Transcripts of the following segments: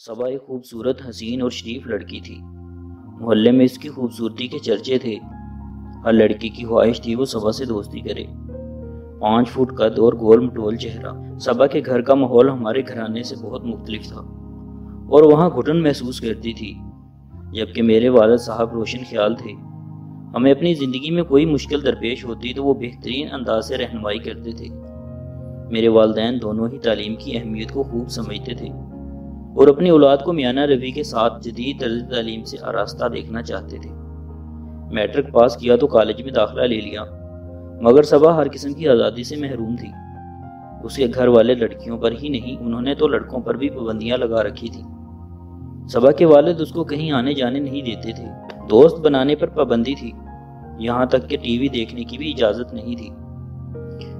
صبا ایک خوبصورت حسین اور شریف لڑکی تھی۔ محلے میں اس کی خوبصورتی کے چرچے تھے۔ ہر لڑکی کی خواہش تھی وہ صبا سے دوستی کرے۔ 5 فٹ قد اور گول مٹول چہرہ۔ صبا کے گھر کا ماحول ہمارے گھرانے سے بہت مختلف تھا اور وہاں گھٹن محسوس کرتی تھی، جبکہ میرے والد صاحب روشن خیال تھے۔ ہمیں اپنی زندگی میں کوئی مشکل درپیش ہوتی تو وہ بہترین انداز سے رہنمائی کرتے تھے۔ میرے والدین دونوں ہی تعلیم کی اہمیت کو خوب سمجھتے تھے اور اپنی اولاد کو میانہ روی کے ساتھ جدید طرز تعلیم سے آراستہ دیکھنا چاہتے تھے۔ میٹرک پاس کیا تو کالج میں داخلہ لے لیا، مگر صبا ہر قسم کی آزادی سے محروم تھی۔ اس کے گھر والے لڑکیوں پر ہی نہیں، انہوں نے تو لڑکوں پر بھی پابندیاں لگا رکھی تھی۔ صبا کے والد اس کو کہیں آنے جانے نہیں دیتے تھے، دوست بنانے پر پابندی تھی، یہاں تک کہ ٹی وی دیکھنے کی بھی اجازت نہیں تھی۔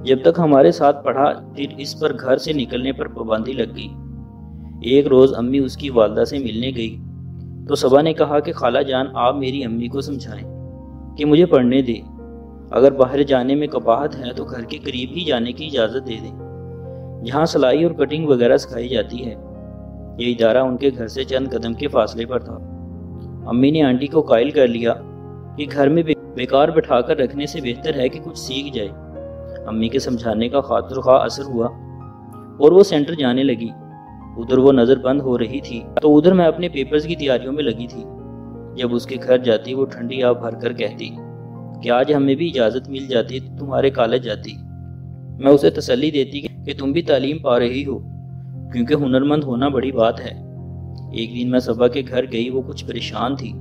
جب تک ہمارے ساتھ پڑھا پھر اس پر گھر سے نکلنے پر پابندی لگ گئی۔ ایک روز امی اس کی والدہ سے ملنے گئی تو صبا نے کہا کہ خالہ جان آپ میری امی کو سمجھائیں کہ مجھے پڑھنے دے، اگر باہر جانے میں قباحت ہے تو گھر کے قریب ہی جانے کی اجازت دے دیں، جہاں سلائی اور کٹنگ وغیرہ سکھائی جاتی ہے۔ یہ ادارہ ان کے گھر سے چند قدم کے فاصلے پر تھا۔ امی نے آنٹی کو قائل کر لیا کہ گھر میں بیکار بٹھا کر رکھنے سے بہتر ہے کہ کچھ سیکھ جائے۔ امی کے سمجھانے کا خاطر خواہ اثر ہوا اور وہ سینٹر جانے لگی۔ ادھر وہ نظر بند ہو رہی تھی تو ادھر میں اپنے پیپرز کی تیاریوں میں لگی تھی۔ جب اس کے گھر جاتی وہ ٹھنڈی آب بھر کر کہتی کہ آج ہمیں بھی اجازت مل جاتی تو تمہارے کالج جاتی۔ میں اسے تسلی دیتی کہ تم بھی تعلیم پا رہی ہو، کیونکہ ہنرمند ہونا بڑی بات ہے۔ ایک دن میں صبا کے گھر گئی، وہ کچھ پریشان تھی،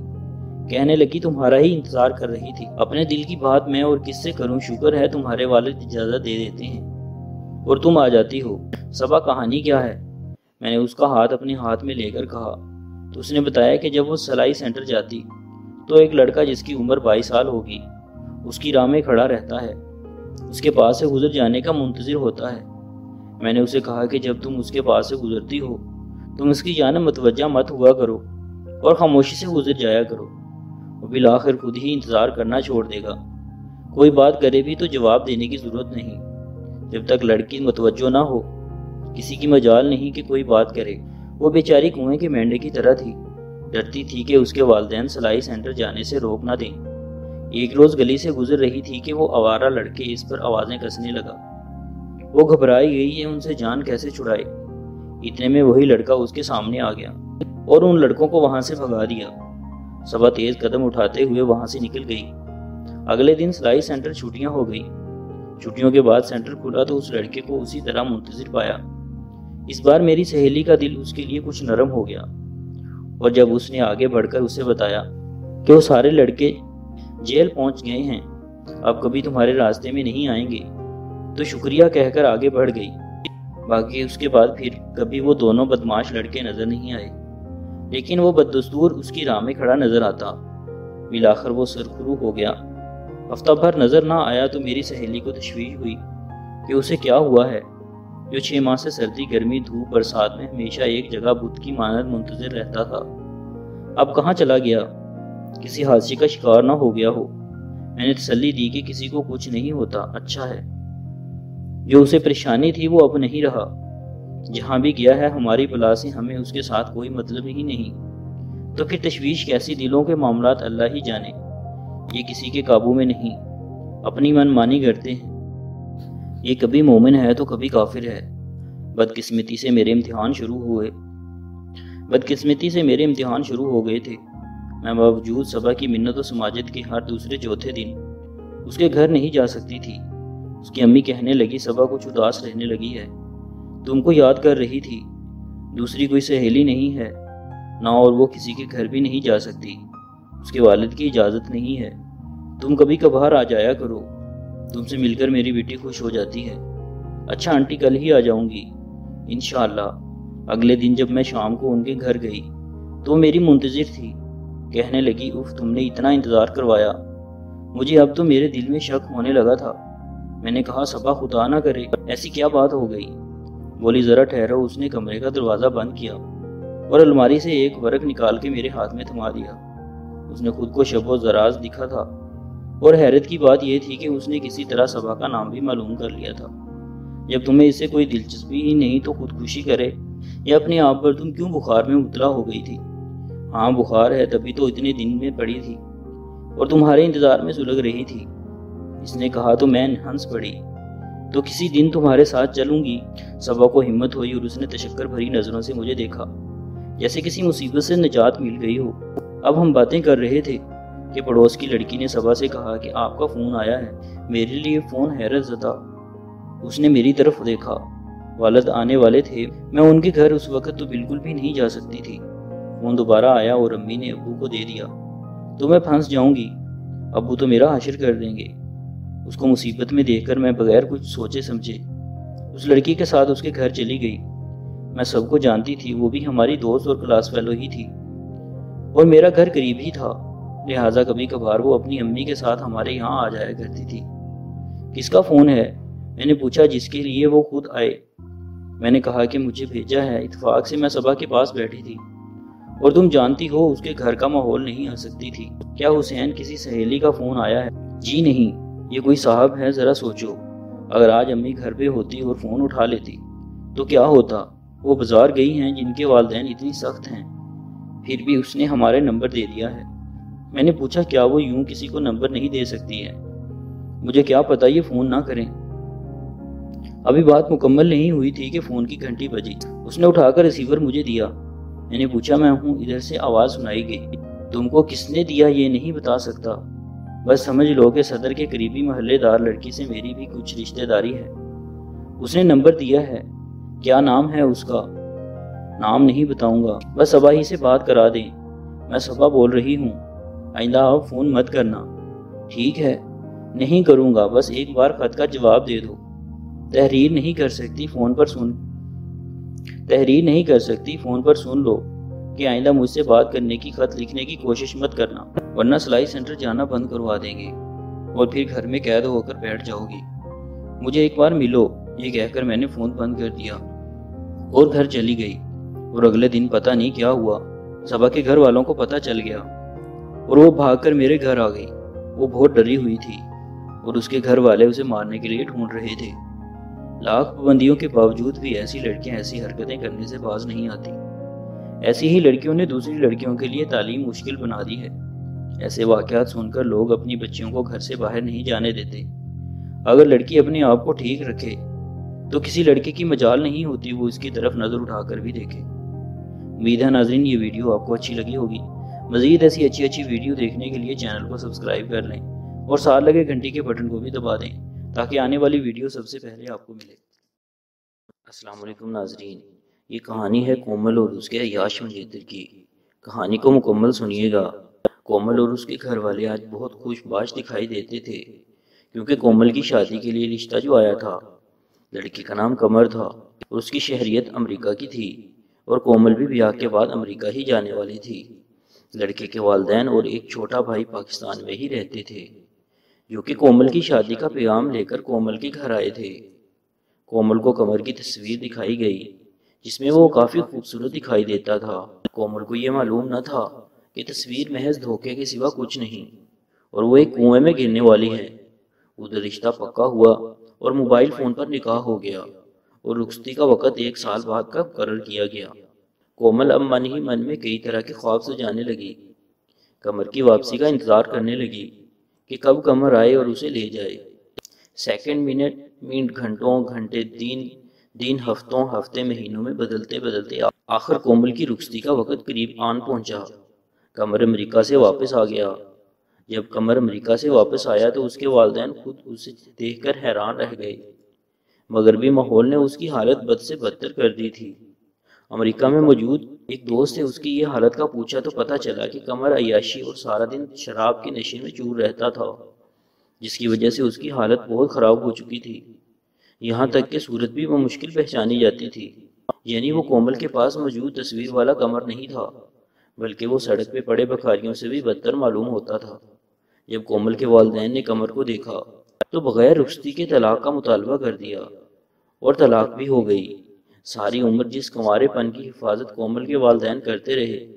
کہنے لگی تمہارا ہی انتظار کر رہی تھی، اپنے دل کی بات میں اور کس سے کروں، شکر ہے تمہارے والد اجازت دے دیتے ہیں اور تم آ جاتی ہو۔ صبا کہانی کیا ہے؟ میں نے اس کا ہاتھ اپنے ہاتھ میں لے کر کہا تو اس نے بتایا کہ جب وہ سلائی سینٹر جاتی تو ایک لڑکا جس کی عمر 22 سال ہوگی اس کی راہ میں کھڑا رہتا ہے، اس کے پاس سے گزر جانے کا منتظر ہوتا ہے۔ میں نے اسے کہا کہ جب تم اس کے پاس سے گزرتی ہو تم اس کی جانب متوجہ مت ہوا کرو اور خاموشی سے گزر جایا کرو، وہ بالآخر خود ہی انتظار کرنا چھوڑ دے گا۔ کوئی بات کرے بھی تو جواب دینے کی ضرورت نہیں، جب تک لڑکی متوجہ نہ ہو کسی کی مجال نہیں کہ کوئی بات کرے۔ وہ بیچاری کنویں کے مینڈے کی طرح تھی، ڈرتی تھی کہ اس کے والدین سلائی سینٹر جانے سے روک نہ دیں۔ ایک روز گلی سے گزر رہی تھی کہ وہ آوارہ لڑکے اس پر آوازیں کسنے لگا۔ وہ گھبرائی گئی ہے ان سے جان کیسے چھڑائے۔ اتنے میں وہی لڑکا اس کے سامنے آ گیا اور ان لڑکوں کو وہاں سے بھگا دیا۔ صبا تیز قدم اٹھاتے ہوئے وہاں سے نکل گئی۔ اگلے دن سلائی سینٹر چھٹیاں ہو گئی۔ چھٹیوں کے بعد سینٹر کھلا تو اس لڑکے کو اسی طرح منتظر پایا۔ اس بار میری سہیلی کا دل اس کے لیے کچھ نرم ہو گیا، اور جب اس نے آگے بڑھ کر اسے بتایا کہ وہ سارے لڑکے جیل پہنچ گئے ہیں، اب کبھی تمہارے راستے میں نہیں آئیں گے، تو شکریہ کہہ کر آگے بڑھ گئی۔ باقی اس کے بعد پھر کبھی وہ دونوں بدماش لڑکے نظر نہیں آئے، لیکن وہ بددستور اس کی راہ میں کھڑا نظر آتا۔ بالآخر وہ سرخرو ہو گیا۔ ہفتہ بھر نظر نہ آیا تو میری سہیلی کو تشویش ہوئی کہ اسے کیا ہوا ہے، جو 6 ماہ سے سردی گرمی دھوپ برسات میں ہمیشہ ایک جگہ بت کی مانند منتظر رہتا تھا، اب کہاں چلا گیا؟ کسی حادثے کا شکار نہ ہو گیا ہو؟ میں نے تسلی دی کہ کسی کو کچھ نہیں ہوتا، اچھا ہے۔ جو اسے پریشانی تھی وہ اب نہیں رہا، جہاں بھی گیا ہے ہماری بلا سے ہمیں اس کے ساتھ کوئی مطلب ہی نہیں۔ تو پھر تشویش کیسی؟ دلوں کے معاملات اللہ ہی جانے، یہ کسی کے قابو میں نہیں، اپنی من مانی کرتے ہیں۔ یہ کبھی مومن ہے تو کبھی کافر ہے۔ بدقسمتی سے میرے امتحان شروع ہو گئے تھے۔ میں باوجود صبا کی منت و سماجت کے ہر دوسرے چوتھے دن اس کے گھر نہیں جا سکتی تھی۔ اس کی امی کہنے لگی صبا کچھ اداس رہنے لگی ہے، تم کو یاد کر رہی تھی، دوسری کوئی سہیلی نہیں ہے نہ، اور وہ کسی کے گھر بھی نہیں جا سکتی، اس کے والد کی اجازت نہیں ہے، تم کبھی کبھار آ جایا کرو، تم سے مل کر میری بیٹی خوش ہو جاتی ہے۔ اچھا آنٹی کل ہی آ جاؤں گی انشاءاللہ۔ اگلے دن جب میں شام کو ان کے گھر گئی تو میری منتظر تھی، کہنے لگی اف تم نے اتنا انتظار کروایا، مجھے اب تو میرے دل میں شک ہونے لگا تھا۔ میں نے کہا صبا خدا نہ کرے ایسی کیا بات ہو گئی؟ بولی ذرا ٹھہرو۔ اس نے کمرے کا دروازہ بند کیا اور الماری سے ایک ورق نکال کے میرے ہاتھ میں تھما دیا۔ اس نے خود کو شب و زراز دکھا تھا، اور حیرت کی بات یہ تھی کہ اس نے کسی طرح صبا کا نام بھی معلوم کر لیا تھا۔ جب تمہیں اس سے کوئی دلچسپی ہی نہیں تو خودکشی کرے، یا اپنے آپ پر تم کیوں بخار میں مبتلا ہو گئی تھی؟ ہاں بخار ہے، تبھی تو اتنے دن میں پڑی تھی اور تمہارے انتظار میں سلگ رہی تھی۔ اس نے کہا تو میں ہنس پڑی۔ تو کسی دن تمہارے ساتھ چلوں گی۔ صبا کو ہمت ہوئی اور اس نے تشکر بھری نظروں سے مجھے دیکھا، جیسے کسی مصیبت سے نجات مل گئی ہو۔ اب ہم باتیں کر رہے تھے کہ پڑوس کی لڑکی نے صبا سے کہا کہ آپ کا فون آیا ہے۔ میرے لیے فون حیرت زدہ۔ اس نے میری طرف دیکھا۔ والد آنے والے تھے، میں ان کے گھر اس وقت تو بالکل بھی نہیں جا سکتی تھی۔ فون دوبارہ آیا اور امی نے ابو کو دے دیا۔ تو میں پھنس جاؤں گی، ابو تو میرا حشر کر دیں گے۔ اس کو مصیبت میں دیکھ کر میں بغیر کچھ سوچے سمجھے اس لڑکی کے ساتھ اس کے گھر چلی گئی۔ میں سب کو جانتی تھی، وہ بھی ہماری دوست اور کلاس فیلو ہی تھی اور میرا گھر قریب ہی تھا، لہٰذا کبھی کبھار وہ اپنی امی کے ساتھ ہمارے یہاں آ جایا کرتی تھی۔ کس کا فون ہے؟ میں نے پوچھا۔ جس کے لیے وہ خود آئے۔ میں نے کہا کہ مجھے بھیجا ہے، اتفاق سے میں صبا کے پاس بیٹھی تھی اور تم جانتی ہو اس کے گھر کا ماحول نہیں آ سکتی تھی۔ کیا حسین کسی سہیلی کا فون آیا ہے؟ جی نہیں، یہ کوئی صاحب ہے۔ ذرا سوچو، اگر آج امی گھر پہ ہوتی اور فون اٹھا لیتی تو کیا ہوتا؟ وہ بازار گئی ہیں، جن کے والدین اتنی سخت ہیں، پھر بھی اس نے ہمارے نمبر دے دیا ہے۔ میں نے پوچھا کیا وہ یوں کسی کو نمبر نہیں دے سکتی ہے؟ مجھے کیا پتا یہ فون نہ کریں۔ ابھی بات مکمل نہیں ہوئی تھی کہ فون کی گھنٹی بجی۔ اس نے اٹھا کر ریسیور مجھے دیا۔ میں نے پوچھا میں ہوں۔ ادھر سے آواز سنائی گئی، تم کو کس نے دیا یہ نہیں بتا سکتا، بس سمجھ لو کہ صدر کے قریبی محلے دار لڑکی سے میری بھی کچھ رشتہ داری ہے۔ اس نے نمبر دیا ہے۔ کیا نام ہے اس کا؟ نام نہیں بتاؤں گا، بس صبا ہی سے بات کرا دیں۔ میں صبا بول رہی ہوں، آئندہ آپ فون مت کرنا۔ ٹھیک ہے، نہیں کروں گا، بس ایک بار خط کا جواب دے دو۔ تحریر نہیں کر سکتی، فون پر سن لو کہ آئندہ مجھ سے بات کرنے کی، خط لکھنے کی کوشش مت کرنا، ورنہ سلائی سینٹر جانا بند کروا دیں گے اور پھر گھر میں قید ہو کر بیٹھ جاؤ گی۔ مجھے ایک بار ملو، یہ کہہ کر میں نے فون بند کر دیا اور گھر چلی گئی۔ اور اگلے دن پتہ نہیں کیا ہوا، صبا کے گھر والوں کو پتہ چل گیا اور وہ بھاگ کر میرے گھر آ گئی۔ وہ بہت ڈری ہوئی تھی اور اس کے گھر والے اسے مارنے کے لیے ڈھونڈ رہے تھے۔ لاکھ پابندیوں کے باوجود بھی ایسی لڑکیاں ایسی حرکتیں کرنے سے باز نہیں آتی۔ ایسی ہی لڑکیوں نے دوسری لڑکیوں کے لیے تعلیم مشکل بنا دی ہے۔ ایسے واقعات سن کر لوگ اپنی بچیوں کو گھر سے باہر نہیں جانے دیتے۔ اگر لڑکی اپنے آپ کو ٹھیک رکھے تو کسی لڑکے کی مجال نہیں ہوتی وہ اس کی طرف نظر اٹھا کر بھی دیکھے۔ امید ہے ناظرین یہ ویڈیو آپ کو اچھی لگی ہوگی۔ مزید ایسی اچھی ویڈیو دیکھنے کے لیے چینل کو سبسکرائب کر لیں اور ساتھ لگے گھنٹی کے بٹن کو بھی دبا دیں تاکہ آنے والی ویڈیو سب سے پہلے آپ کو ملے۔ السلام علیکم ناظرین، یہ کہانی ہے کومل اور اس کے عیاش منجیتر کی۔ کہانی کو مکمل سنیے گا۔ کومل اور اس کے گھر والے آج بہت خوش باش دکھائی دیتے تھے کیونکہ کومل کی شادی کے لیے رشتہ جو آیا تھا، لڑکی کا نام قمر تھا اور اس کی شہریت امریکہ کی تھی اور کومل بھی بیاہ کے بعد امریکہ ہی جانے والی تھی۔ لڑکے کے والدین اور ایک چھوٹا بھائی پاکستان میں ہی رہتے تھے جو کہ کومل کی شادی کا پیغام لے کر کومل کے گھر آئے تھے۔ کومل کو قمر کی تصویر دکھائی گئی جس میں وہ کافی خوبصورت دکھائی دیتا تھا۔ کومل کو یہ معلوم نہ تھا کہ تصویر محض دھوکے کے سوا کچھ نہیں اور وہ ایک کنویں میں گرنے والی ہے۔ ادھر رشتہ پکا ہوا اور موبائل فون پر نکاح ہو گیا اور رخصتی کا وقت 1 سال بعد کا مقرر کیا گیا۔ کومل اب من ہی من میں کئی طرح کے خواب سجانے لگی۔ قمر کی واپسی کا انتظار کرنے لگی کہ کب قمر آئے اور اسے لے جائے۔ سیکنڈ، منٹ، گھنٹوں، گھنٹے، دن، ہفتوں، ہفتے، مہینوں میں بدلتے آخر کومل کی رخصتی کا وقت قریب آن پہنچا۔ قمر امریکہ سے واپس آ گیا۔ جب قمر امریکہ سے واپس آیا تو اس کے والدین خود اسے دیکھ کر حیران رہ گئے۔ مغربی ماحول نے اس کی حالت بد سے بدتر کر دی تھی۔ امریکہ میں موجود ایک دوست نے اس کی یہ حالت کا پوچھا تو پتہ چلا کہ قمر عیاشی اور سارا دن شراب کے نشے میں چور رہتا تھا، جس کی وجہ سے اس کی حالت بہت خراب ہو چکی تھی، یہاں تک کہ صورت بھی وہ مشکل پہچانی جاتی تھی۔ یعنی وہ کومل کے پاس موجود تصویر والا قمر نہیں تھا، بلکہ وہ سڑک پہ پڑے بھکاریوں سے بھی بدتر معلوم ہوتا تھا۔ جب کومل کے والدین نے قمر کو دیکھا تو بغیر رخصتی کے طلاق کا مطالبہ کر دیا اور طلاق بھی ہو گئی۔ ساری عمر جس کنوارے پن کی حفاظت کومل کے والدین کرتے رہے،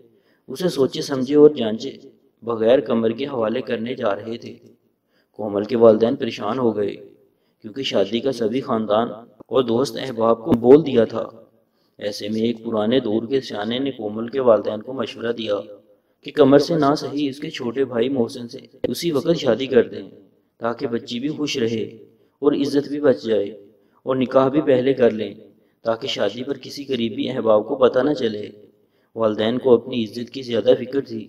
اسے سوچے سمجھے اور جانچے بغیر قمر کے حوالے کرنے جا رہے تھے۔ کومل کے والدین پریشان ہو گئے کیونکہ شادی کا سبھی خاندان اور دوست احباب کو بول دیا تھا ایسے میں ایک پرانے دور کے سیانے نے کومل کے والدین کو مشورہ دیا کہ قمر سے نہ صحیح اس کے چھوٹے بھائی محسن سے اسی وقت شادی کر دیں، تاکہ بچی بھی خوش رہے اور عزت بھی بچ جائے، اور نکاح بھی پہلے کر لیں تاکہ شادی پر کسی قریبی احباب کو پتہ نہ چلے۔ والدین کو اپنی عزت کی زیادہ فکر تھی۔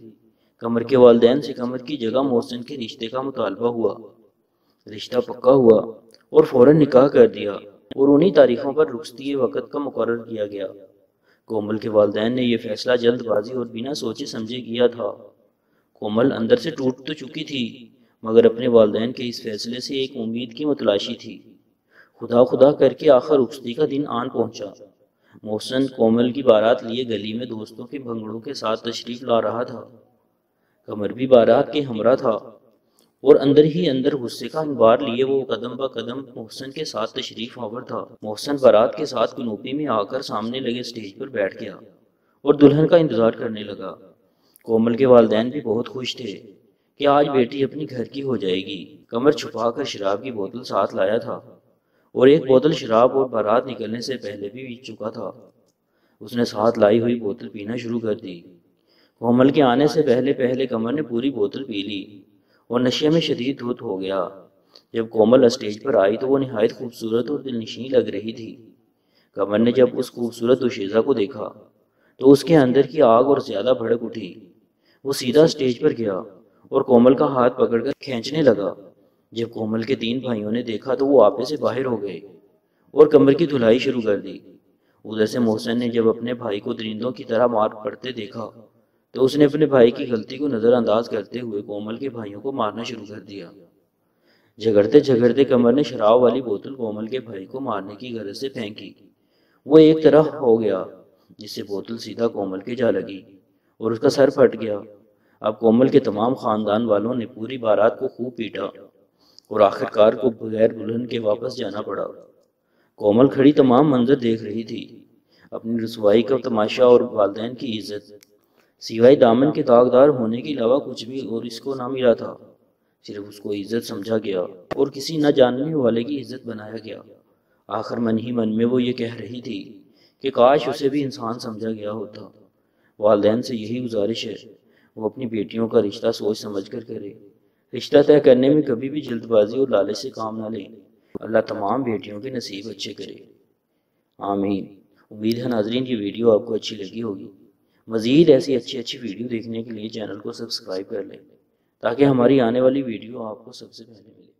قمر کے والدین سے قمر کی جگہ محسن کے رشتے کا مطالبہ ہوا۔ رشتہ پکا ہوا اور فوراً نکاح کر دیا، اور انہی تاریخوں پر رخصتی وقت کا مقرر کیا گیا۔ کومل کے والدین نے یہ فیصلہ جلد بازی اور بنا سوچے سمجھے کیا تھا۔ کومل اندر سے ٹوٹ تو چکی تھی، مگر اپنے والدین کے اس فیصلے سے ایک امید کی متلاشی تھی۔ خدا خدا کر کے آخر رخصتی کا دن آن پہنچا۔ محسن کومل کی بارات لیے گلی میں دوستوں کے بھنگڑوں کے ساتھ تشریف لا رہا تھا۔ قمر بھی بارات کے ہمراہ تھا، اور اندر ہی اندر غصے کا انبار لیے وہ قدم با قدم محسن کے ساتھ تشریف آور تھا۔ محسن بارات کے ساتھ کنوپی میں آ کر سامنے لگے سٹیج پر بیٹھ گیا اور دلہن کا انتظار کرنے لگا۔ کومل کے والدین بھی بہت خوش تھے کہ آج بیٹی اپنی گھر کی ہو جائے گی۔ قمر چھپا کر شراب کی بوتل ساتھ لایا تھا، اور ایک بوتل شراب اور بارات نکلنے سے پہلے بھی پی چکا تھا۔ اس نے ساتھ لائی ہوئی بوتل پینا شروع کر دی۔ کومل کے آنے سے پہلے پہلے قمر نے پوری بوتل پی لی اور نشے میں شدید دھت ہو گیا۔ جب کومل اسٹیج پر آئی تو وہ نہایت خوبصورت اور دلنشین لگ رہی تھی۔ قمر نے جب اس خوبصورت دوشیزہ کو دیکھا تو اس کے اندر کی آگ اور زیادہ بھڑک اٹھی۔ وہ سیدھا اسٹیج پر گیا اور کومل کا ہاتھ پکڑ کر کھینچنے لگا۔ جب کومل کے تین بھائیوں نے دیکھا تو وہ آپے سے باہر ہو گئے اور قمر کی دھلائی شروع کر دی۔ ادھر سے محسن نے جب اپنے بھائی کو درندوں کی طرح مار پڑتے دیکھا تو اس نے اپنے بھائی کی غلطی کو نظر انداز کرتے ہوئے کومل کے بھائیوں کو مارنا شروع کر دیا۔ جھگڑتے جھگڑتے قمر نے شراب والی بوتل کومل کے بھائی کو مارنے کی غرض سے پھینکی۔ وہ ایک طرح ہو گیا، جس سے بوتل سیدھا کومل کے جا لگی اور اس کا سر پھٹ گیا۔ اب کومل کے تمام خاندان والوں نے پوری بارات کو خوب پیٹا اور آخر کار کو بغیر دلہن کے واپس جانا پڑا۔ کومل کھڑی تمام منظر دیکھ رہی تھی، اپنی رسوائی کا تماشا اور والدین کی عزت، سوائے دامن کے داغدار ہونے کے علاوہ کچھ بھی اور اس کو نہ ملا تھا۔ صرف اس کو عزت سمجھا گیا اور کسی نہ جاننے والے کی عزت بنایا گیا۔ آخر من ہی من میں وہ یہ کہہ رہی تھی کہ کاش اسے بھی انسان سمجھا گیا ہوتا۔ والدین سے یہی گزارش ہے، وہ اپنی بیٹیوں کا رشتہ سوچ سمجھ کر کرے۔ رشتہ طے کرنے میں کبھی بھی جلد بازی اور لالچ سے کام نہ لیں۔ اللہ تمام بیٹیوں کے نصیب اچھے کرے، آمین۔ امید ہے ناظرین یہ ویڈیو آپ کو اچھی لگی ہوگی۔ مزید ایسی اچھی ویڈیو دیکھنے کے لیے چینل کو سبسکرائب کر لیں تاکہ ہماری آنے والی ویڈیو آپ کو سب سے پہلے ملے۔